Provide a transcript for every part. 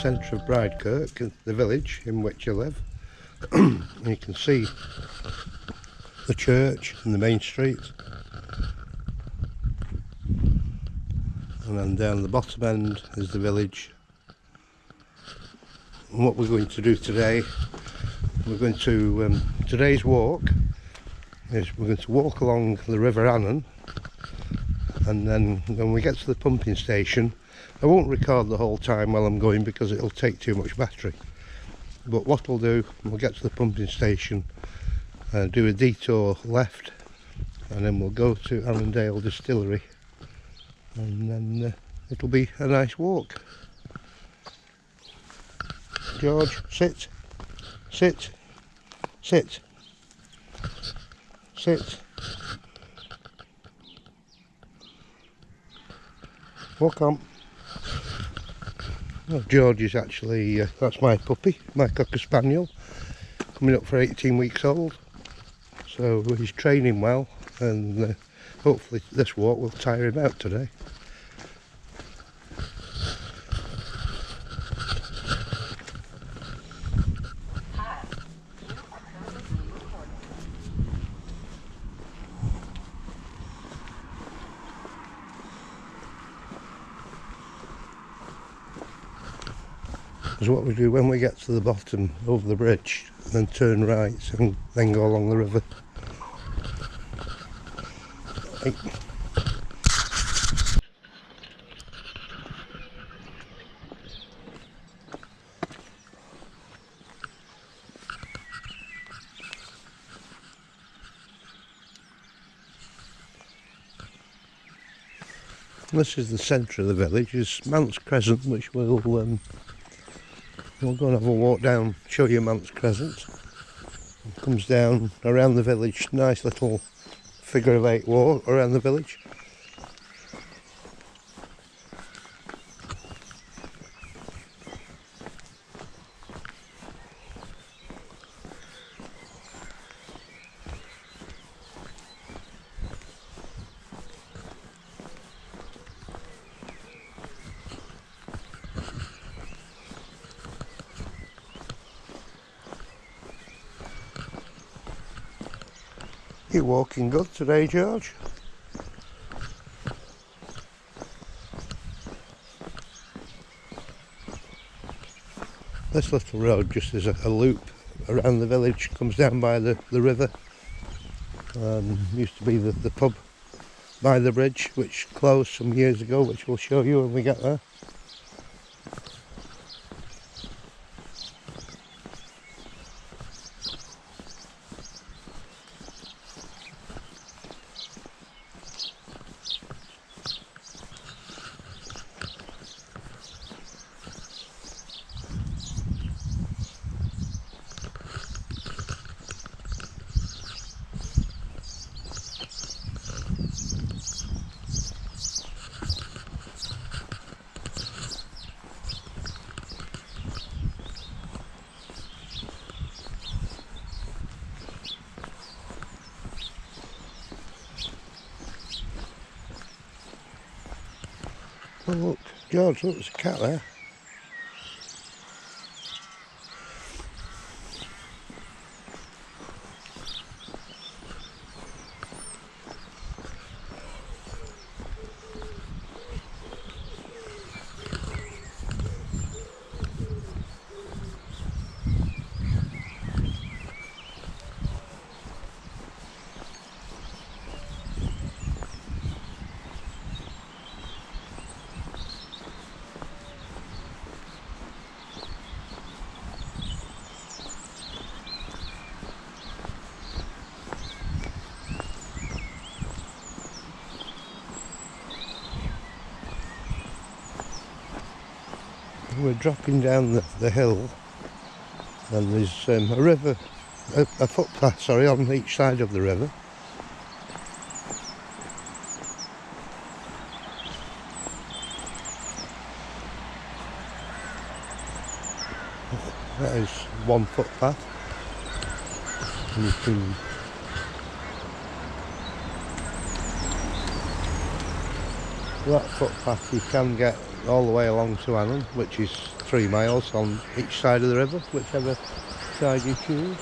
centre of Brydekirk, the village in which I live. And you can see the church and the main street. And then down the bottom end is the village. And what we're going to do today, today's walk is we're going to walk along the River Annan, and then when we get to the pumping station, I won't record the whole time while I'm going because it'll take too much battery. But what we'll do, we'll get to the pumping station, do a detour left, and then we'll go to Annandale Distillery, and then it'll be a nice walk. George, sit, sit, sit, sit. Walk on. Well, George is actually, that's my puppy, my Cocker Spaniel, coming up for 18 weeks old. So he's training well, and hopefully this walk will tire him out today. Is what we do when we get to the bottom over the bridge, and then turn right and then go along the river. Hey. This is the centre of the village, is Mount's Crescent, which we'll go and have a walk down, show you Mount's Crescent. It comes down around the village, nice little figure of 8 walk around the village. You're walking good today, George. This little road just is a loop around the village, comes down by the river. Used to be the pub by the bridge, which closed some years ago, which we'll show you when we get there. Oh look, George, look, there's a cat there. We're dropping down the hill, and there's a river, a footpath, sorry, on each side of the river. That is one footpath, and you can that footpath you can get all the way along to Annan, which is 3 miles on each side of the river, whichever side you choose.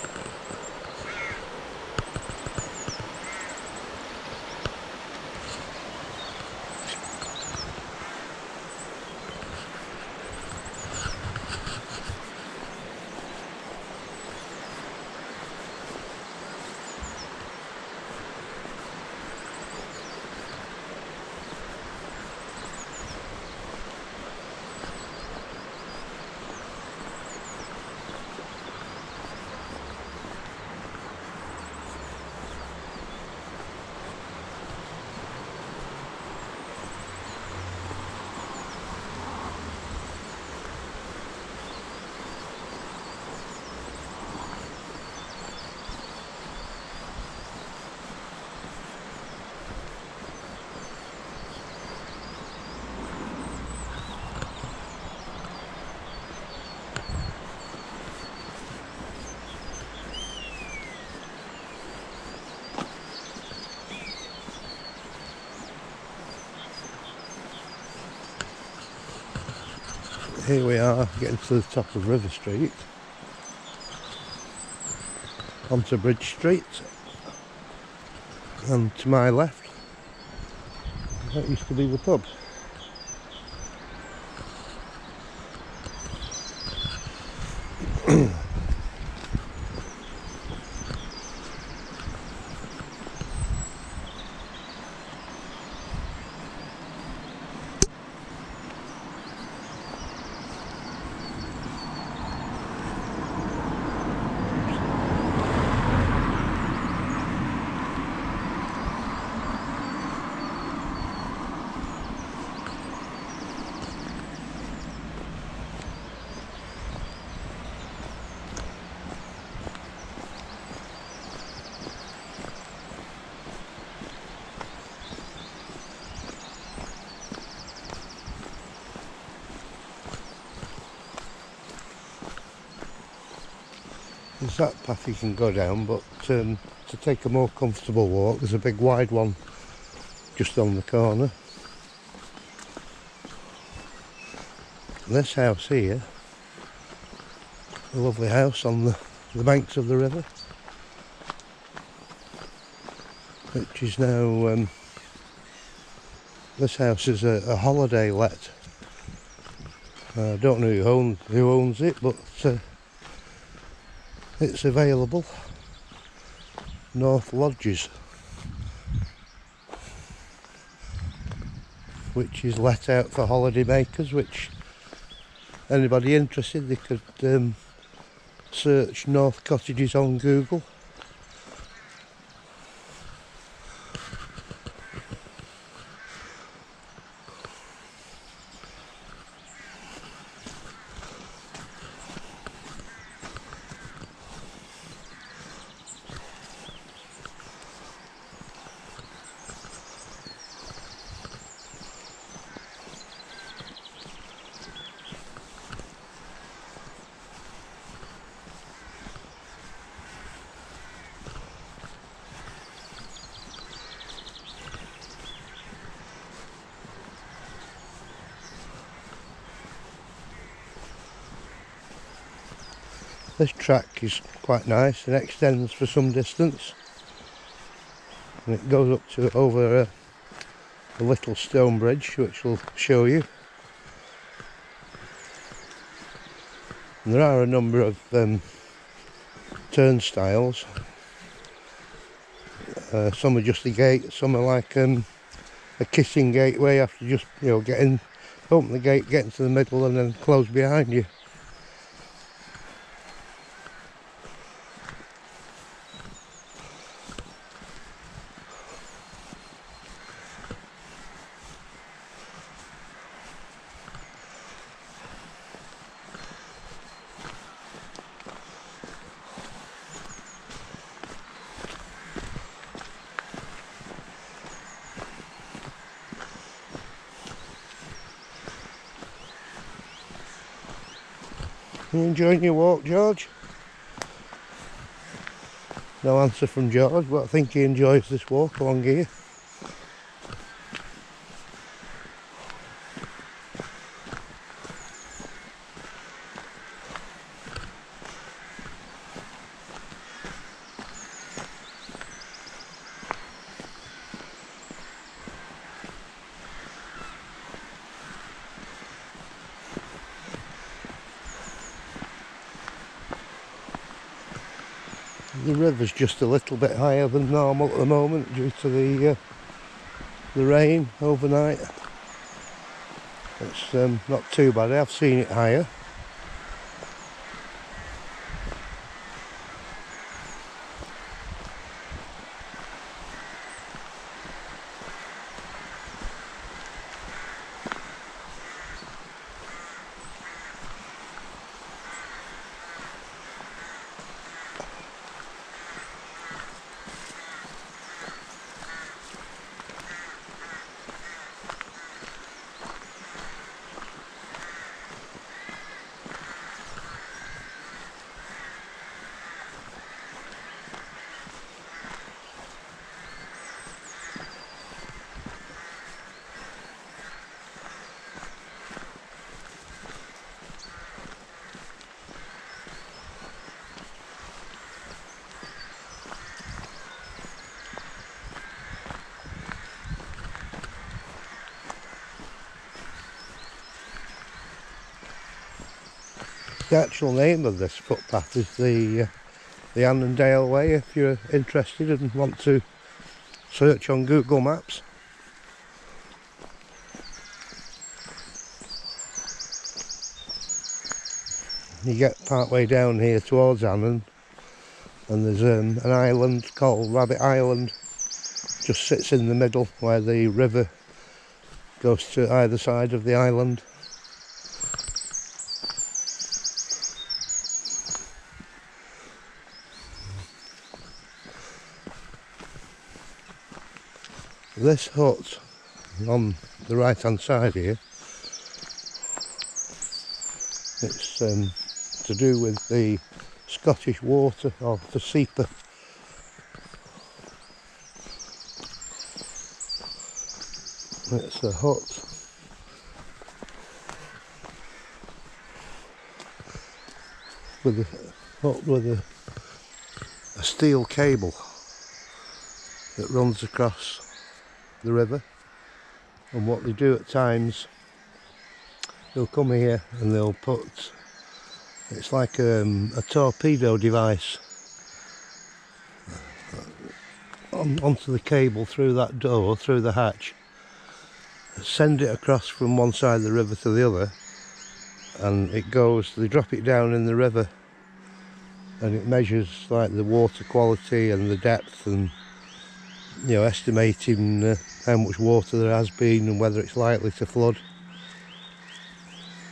Here we are, getting to the top of River Street, onto Bridge Street, and to my left, that used to be the pub. There's that path you can go down, but to take a more comfortable walk, there's a big wide one just on the corner. And this house here, a lovely house on the banks of the river, which is now, this house is a holiday let. I don't know who owns it, but it's available. North Lodges, which is let out for holiday makers, which anybody interested, they could search North Cottages on Google. This track is quite nice and extends for some distance, and it goes up to over a little stone bridge, which we'll show you. And there are a number of turnstiles. Some are just a gate, some are like a kissing gate where you have to just, get in, open the gate, get into the middle and then close behind you. You enjoying your walk, George? No answer from George, but I think he enjoys this walk along here. The river's just a little bit higher than normal at the moment due to the rain overnight. It's not too bad. I've seen it higher. The actual name of this footpath is the Annandale Way, if you're interested and want to search on Google Maps. You get part way down here towards Annan and there's an island called Rabbit Island, just sits in the middle where the river goes to either side of the island. This hut on the right hand side here, it's to do with the Scottish water, or the seeper. It's a hut with a steel cable that runs across the river, and what they do at times, they'll come here and they'll put, it's like a torpedo device onto the cable through that door, through the hatch, send it across from one side of the river to the other, and it goes, they drop it down in the river and it measures like the water quality and the depth, and you know, estimating how much water there has been and whether it's likely to flood.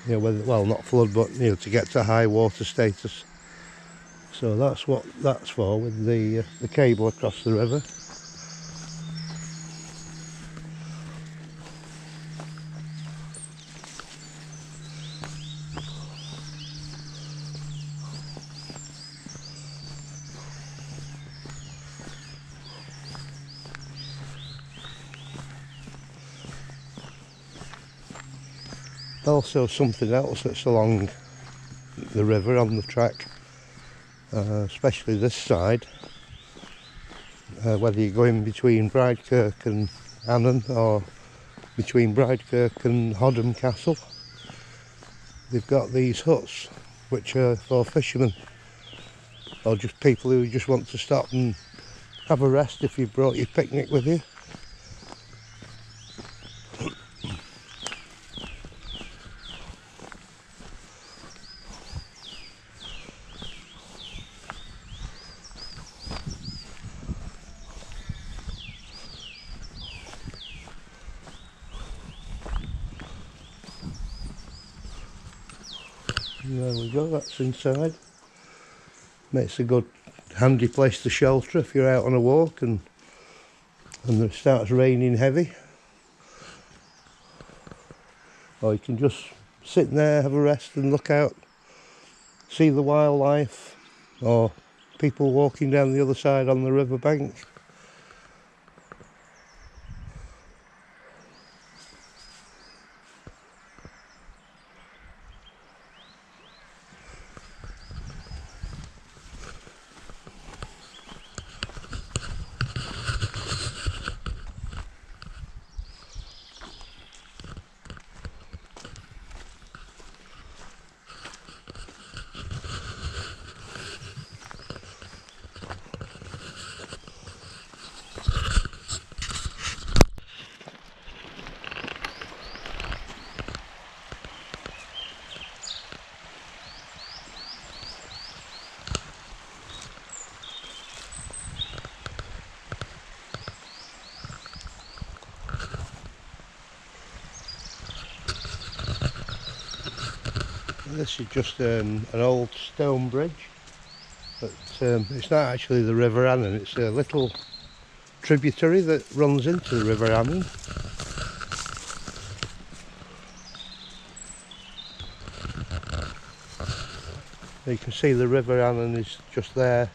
You know, whether, well, not flood, but you know, to get to high water status. So that's what that's for, with the cable across the river. Also something else that's along the river on the track, especially this side, whether you're going between Brydekirk and Annan or between Brydekirk and Hoddham Castle, they've got these huts which are for fishermen or just people who just want to stop and have a rest if you've brought your picnic with you. There we go, that's inside. Makes a good handy place to shelter if you're out on a walk and it starts raining heavy. Or you can just sit there, have a rest and look out, see the wildlife or people walking down the other side on the river bank. This is just an old stone bridge, but it's not actually the River Annan. It's a little tributary that runs into the River Annan. You can see the River Annan is just there,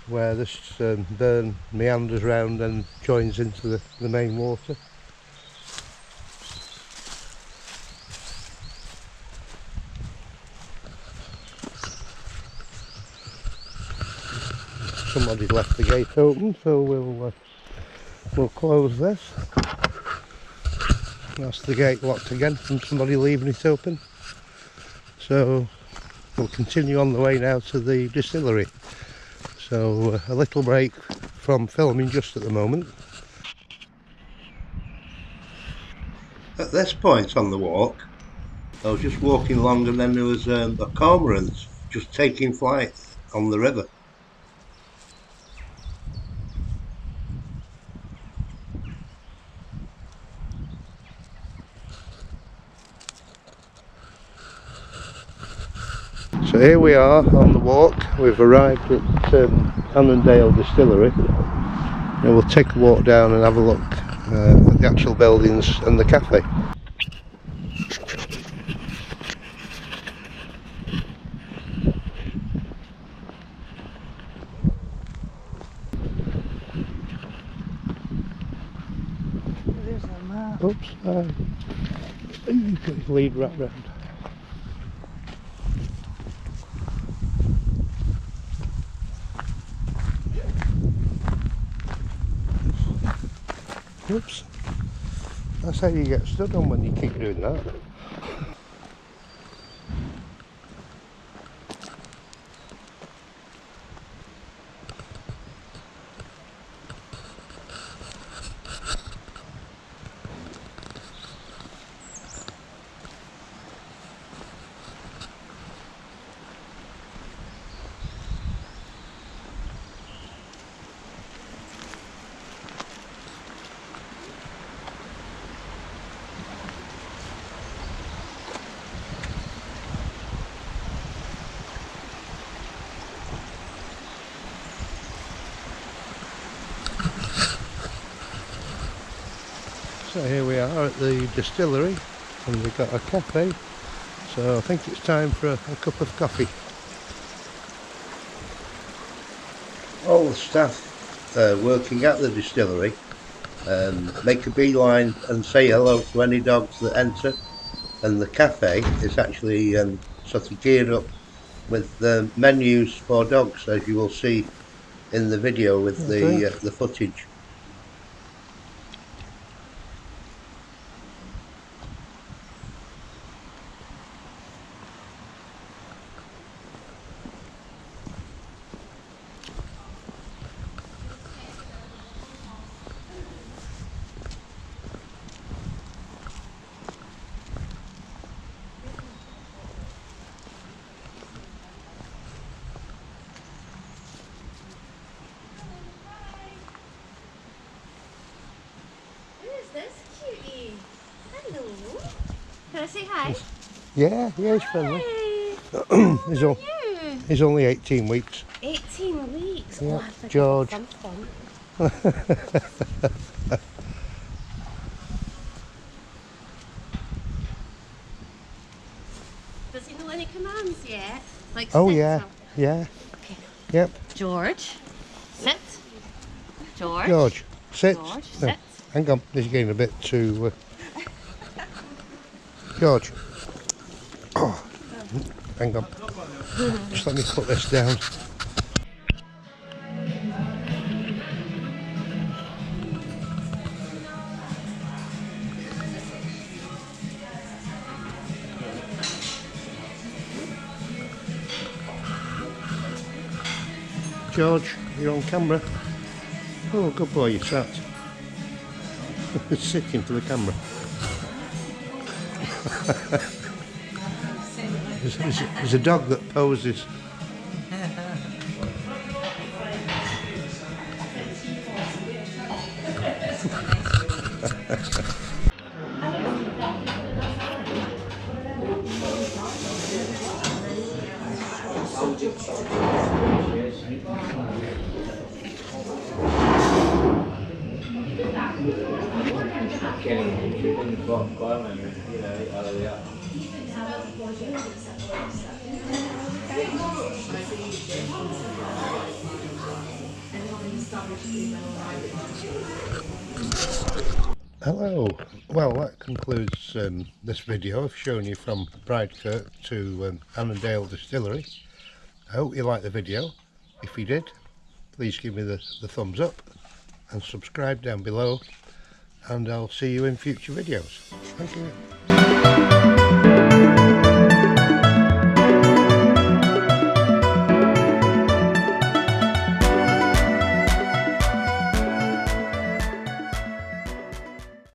where this burn meanders round and joins into the main water. Somebody left the gate open, so we'll close this. That's the gate locked again from somebody leaving it open. So we'll continue on the way now to the distillery. So a little break from filming just at the moment. At this point on the walk, I was just walking along, and then there was a cormorant just taking flight on the river. So here we are on the walk. We've arrived at Annandale Distillery. Now we'll take a walk down and have a look at the actual buildings and the cafe. There's a map. Oops, you can lead right round. Oops, that's how you get stood on when you keep doing that. So here we are at the distillery, and we've got a cafe, so I think it's time for a cup of coffee. All the staff working at the distillery make a beeline and say hello to any dogs that enter, and the cafe is actually sort of geared up with menus for dogs, as you will see in the video with the footage. Can I say hi? Yeah, he's friendly. Hey. He's only 18 weeks. 18 weeks? Yeah, oh, George. Does he know any commands yet? Like Oh sit yeah, or- yeah. Okay. Yep. George, sit. George. George, sit. George, No, sit. hang on, he's getting a bit too... George. Oh, hang on. Just let me put this down. George, you're on camera. Oh, good boy, you sat. Sitting for the camera. There's a dog that poses. Hello, well that concludes this video. I've shown you from Brydekirk to Annandale Distillery. I hope you liked the video. If you did, please give me the thumbs up and subscribe down below, and I'll see you in future videos. Thank you.